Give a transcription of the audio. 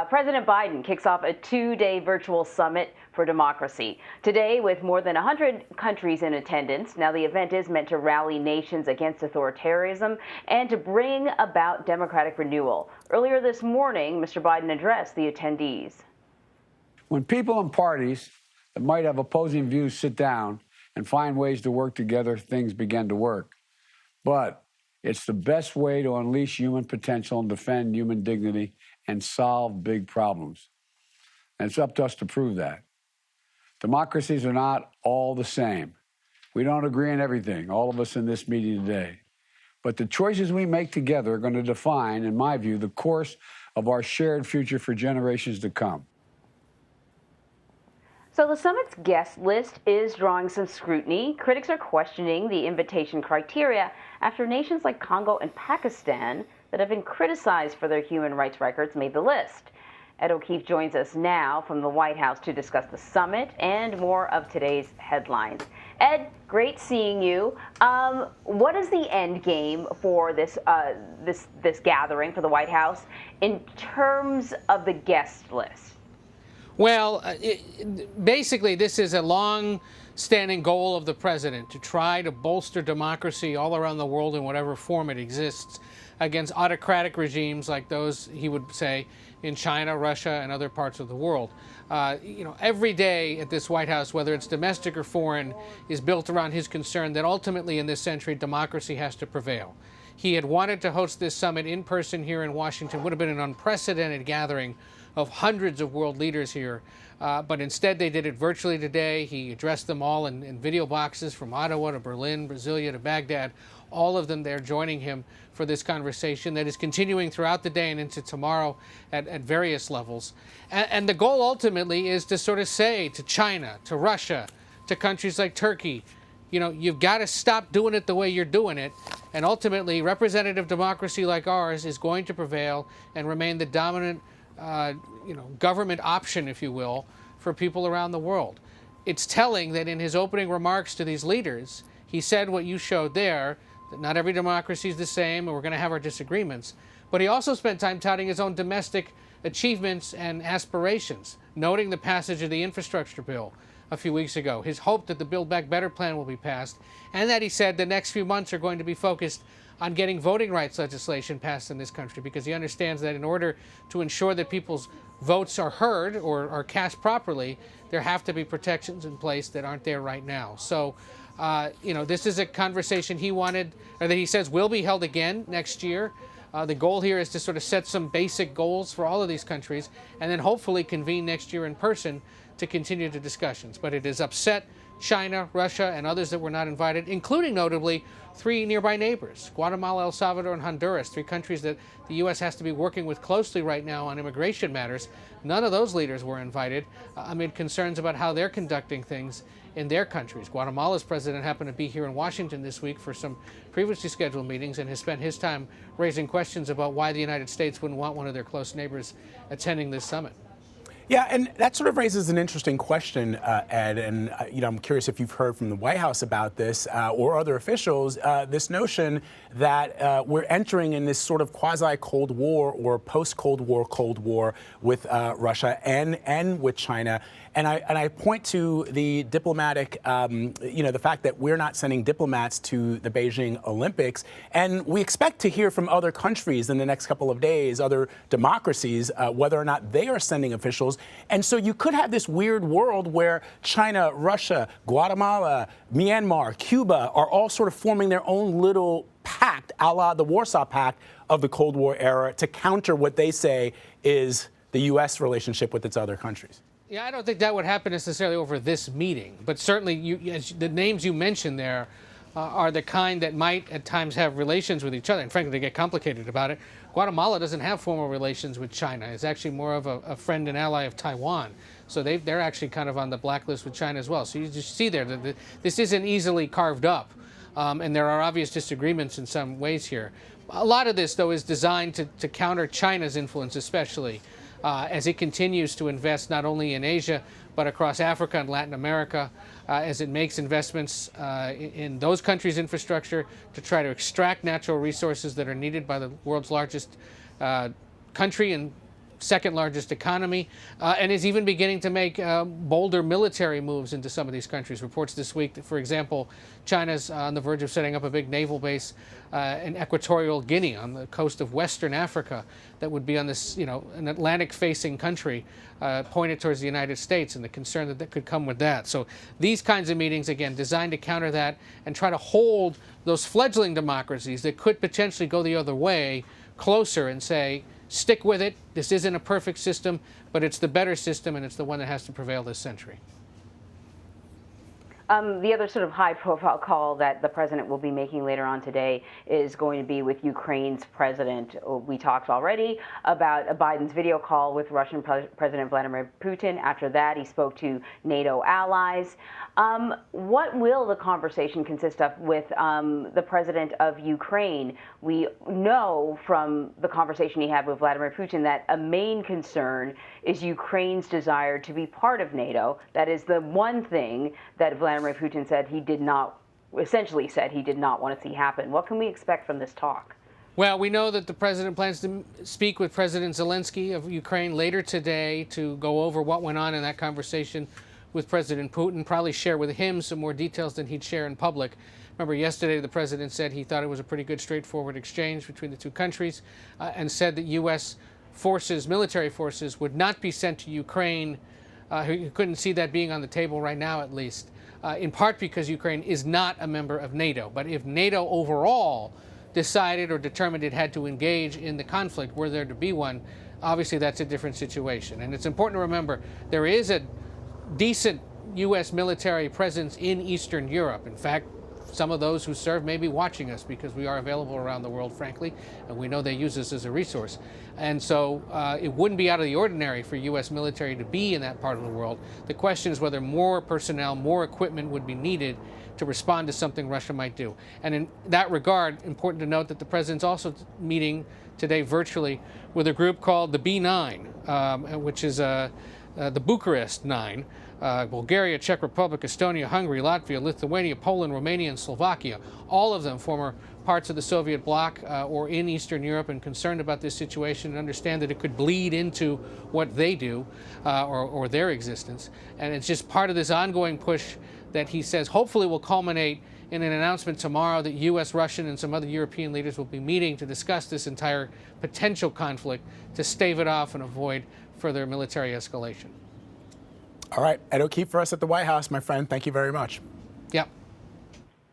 President Biden kicks off a two-day virtual summit for democracy. Today, with more than 100 countries in attendance. Now, the event is meant to rally nations against authoritarianism and to bring about democratic renewal. Earlier this morning, Mr. Biden addressed the attendees. When people and parties that might have opposing views sit down and find ways to work together, things begin to work. But it's the best way to unleash human potential and defend human dignity and solve big problems. And it's up to us to prove that. Democracies are not all the same. We don't agree on everything, all of us in this meeting today. But the choices we make together are going to define, in my view, the course of our shared future for generations to come. So the summit's guest list is drawing some scrutiny. Critics are questioning the invitation criteria after nations like Congo and Pakistan that have been criticized for their human rights records made the list. Ed O'Keefe joins us now from the White House to discuss the summit and more of today's headlines. Ed, great seeing you. What is the end game for this gathering for the White House in terms of the guest list? Well, basically, this is a long-standing goal of the president to try to bolster democracy all around the world in whatever form it exists against autocratic regimes like those, he would say, in China, Russia, and other parts of the world. Every day at this White House, whether it's domestic or foreign, is built around his concern that ultimately in this century, democracy has to prevail. He had wanted to host this summit in person here in Washington. Would have been an unprecedented gathering of hundreds of world leaders here. But instead, they did it virtually today. He addressed them all in video boxes from Ottawa to Berlin, Brasilia to Baghdad, all of them there joining him for this conversation that is continuing throughout the day and into tomorrow at various levels. And the goal ultimately is to sort of say to China, to Russia, to countries like Turkey, you've got to stop doing it the way you're doing it. And ultimately, representative democracy like ours is going to prevail and remain the dominant government option, if you will, for people around the world. It's telling that in his opening remarks to these leaders, he said what you showed there, that not every democracy is the same and we're going to have our disagreements. But he also spent time touting his own domestic achievements and aspirations, noting the passage of the infrastructure bill a few weeks ago, his hope that the Build Back Better plan will be passed, and that he said the next few months are going to be focused on getting voting rights legislation passed in this country, because he understands that in order to ensure that people's votes are heard or are cast properly, there have to be protections in place that aren't there right now. So, this is a conversation he wanted, or that he says will be held again next year. The goal here is to sort of set some basic goals for all of these countries and then hopefully convene next year in person to continue the discussions. But it has upset China, Russia, and others that were not invited, including notably 3 nearby neighbors, Guatemala, El Salvador, and Honduras, 3 countries that the U.S. has to be working with closely right now on immigration matters. None of those leaders were invited amid concerns about how they're conducting things in their countries. Guatemala's president happened to be here in Washington this week for some previously scheduled meetings and has spent his time raising questions about why the United States wouldn't want one of their close neighbors attending this summit. Yeah, and that sort of raises an interesting question, Ed, and I'm curious if you've heard from the White House about this or other officials, this notion that we're entering in this sort of quasi-Cold War or post-Cold War Cold War with Russia and with China. And I point to the diplomatic, the fact that we're not sending diplomats to the Beijing Olympics. And we expect to hear from other countries in the next couple of days, other democracies, whether or not they are sending officials. And so you could have this weird world where China, Russia, Guatemala, Myanmar, Cuba are all sort of forming their own little pact, a la the Warsaw Pact of the Cold War era, to counter what they say is the U.S. relationship with its other countries. Yeah, I don't think that would happen necessarily over this meeting, but certainly the names you mentioned there are the kind that might at times have relations with each other, and frankly, they get complicated about it. Guatemala doesn't have formal relations with China. It's actually more of a friend and ally of Taiwan. So they're actually kind of on the blacklist with China as well. So you just see there that this isn't easily carved up, and there are obvious disagreements in some ways here. A lot of this, though, is designed to counter China's influence, especially as it continues to invest not only in Asia, but across Africa and Latin America, as it makes investments in those countries' infrastructure to try to extract natural resources that are needed by the world's largest country and second largest economy, and is even beginning to make bolder military moves into some of these countries. Reports this week that, for example, China's on the verge of setting up a big naval base in Equatorial Guinea on the coast of Western Africa that would be on this, an Atlantic-facing country pointed towards the United States, and the concern that could come with that. So these kinds of meetings, again, designed to counter that and try to hold those fledgling democracies that could potentially go the other way closer and say, stick with it. This isn't a perfect system, but it's the better system, and it's the one that has to prevail this century. The other sort of high-profile call that the president will be making later on today is going to be with Ukraine's president. We talked already about Biden's video call with Russian President Vladimir Putin. After that, he spoke to NATO allies. What will the conversation consist of with the president of Ukraine? We know from the conversation he had with Vladimir Putin that a main concern is Ukraine's desire to be part of NATO. That is the one thing that Vladimir Putin said he did not, essentially said he did not want to see happen. What can we expect from this talk? Well, we know that the president plans to speak with President Zelensky of Ukraine later today to go over what went on in that conversation with President Putin, probably share with him some more details than he'd share in public. Remember, yesterday the president said he thought it was a pretty good, straightforward exchange between the two countries, and said that U.S. forces, military forces, would not be sent to Ukraine. He couldn't see that being on the table right now, at least, in part because Ukraine is not a member of NATO. But if NATO overall decided or determined it had to engage in the conflict, were there to be one, obviously that's a different situation. And it's important to remember there is a decent U.S. military presence in Eastern Europe. In fact, some of those who serve may be watching us because we are available around the world, frankly, and we know they use us as a resource. And so it wouldn't be out of the ordinary for U.S. military to be in that part of the world. The question is whether more personnel, more equipment would be needed to respond to something Russia might do. And in that regard, important to note that the president's also meeting today virtually with a group called the B9, which is the Bucharest Nine. Bulgaria, Czech Republic, Estonia, Hungary, Latvia, Lithuania, Poland, Romania, and Slovakia. All of them former parts of the Soviet bloc or in Eastern Europe, and concerned about this situation and understand that it could bleed into what they do or their existence. And it's just part of this ongoing push that he says hopefully will culminate in an announcement tomorrow that U.S., Russian, and some other European leaders will be meeting to discuss this entire potential conflict to stave it off and avoid further military escalation. All right, Ed O'Keefe for us at the White House, my friend. Thank you very much. Yep.